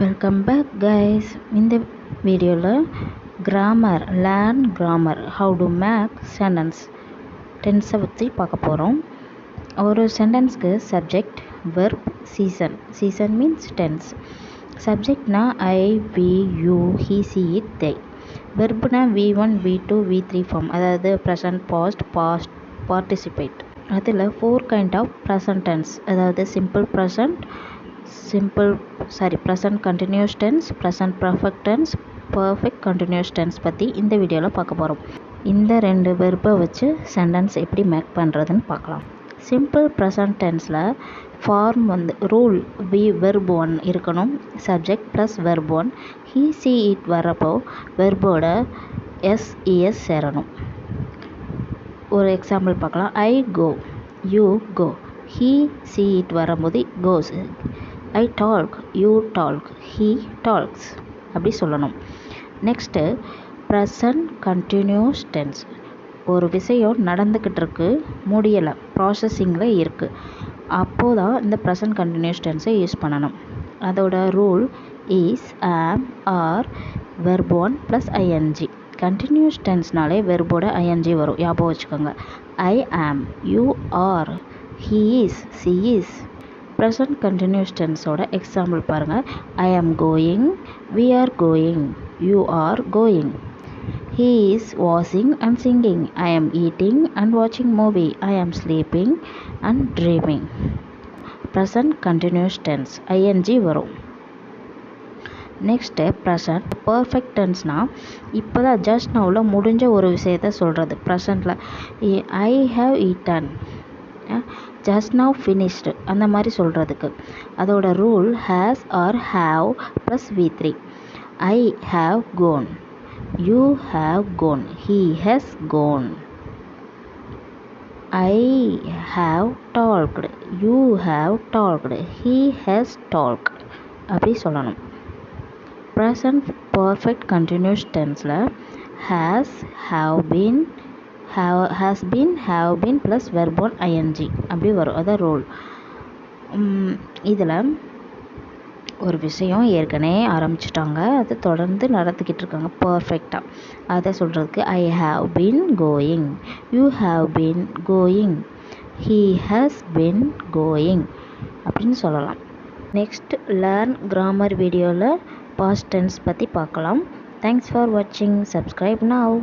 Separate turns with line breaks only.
Welcome back guys. இந்த வீடியோவில் learn grammar how to make sentence டென்ஸை பற்றி பார்க்க போகிறோம். ஒரு சென்டென்ஸ்க்கு subject verb season means tense. சப்ஜெக்ட்னா I we you he she it they. வெர்ப்னா v1 v2 v3 ஃபார்ம், அதாவது ப்ரெசன்ட் பாஸ்ட் பார்ட்டிசிபேட். அதில் 4 kind of present tense, அதாவது present continuous tense, present perfect tense, perfect continuous tense பற்றி இந்த வீடியோவில் பார்க்க போகிறோம். இந்த ரெண்டு வெர்பை வச்சு சென்டென்ஸ் எப்படி மேக் பண்ணுறதுன்னு பார்க்கலாம். சிம்பிள் ப்ரெசன்ட் டென்ஸில் ஃபார்ம் ரூல் வெர்ப் 1 இருக்கணும், subject plus verb 1. he she it வரப்போ வெர்போட es சேரணும். ஒரு எக்ஸாம்பிள் பார்க்கலாம். I go, you go. he she it வரும்போது goes. I talk, you talk, he talks அப்படி சொல்லணும். Next present continuous tense. ஒரு விஷயம் நடந்துக்கிட்டு இருக்கு, முடியலை, ப்ராசஸிங்கில் இருக்குது, அப்போது தான் இந்த ப்ரெசன்ட் கண்டினியூஸ் டென்ஸை யூஸ் பண்ணணும். அதோட rule is am are verb 1 plus ing. Continuous டென்ஸ்னாலே வெர்போட ing வரும், ஞாபகம் வச்சுக்கோங்க. I am, you are, he is, she is. Present continuous டென்ஸோட எக்ஸாம்பிள் பாருங்கள். I am going, we are going, you are going. He is washing and singing. I am eating and watching movie. I am sleeping and dreaming. Present continuous tense ing வரும். Next present perfect டென்ஸ்னால் இப்போ தான் just நவுவில் முடிஞ்ச ஒரு விஷயத்த சொல்கிறது. ப்ரெசண்டில் I have eaten, just now finished அந்த மாதிரி சொல்கிறதுக்கு. அதோட rule has or have plus v3. I have gone, you have gone, he has gone. I have talked, you have talked, he has talked அப்படி சொல்லணும். ப்ரெசன்ட் பர்ஃபெக்ட் கண்டினியூஸ் டென்ஸில் has been plus verb 1 ing அப்படி வரும், அதான் rule. இதில் ஒரு விஷயம் ஏற்கனவே ஆரம்பிச்சிட்டாங்க, அது தொடர்ந்து நடத்திக்கிட்டு இருக்காங்க பர்ஃபெக்டாக, அதை சொல்கிறதுக்கு I have been going, you have been going, he has been going அப்படின்னு சொல்லலாம். நெக்ஸ்ட் லேர்ன் கிராமர் வீடியோவில் பாஸ்ட் டென்ஸ் பற்றி பார்க்கலாம். தேங்க்ஸ் ஃபார் வாட்சிங். Subscribe now.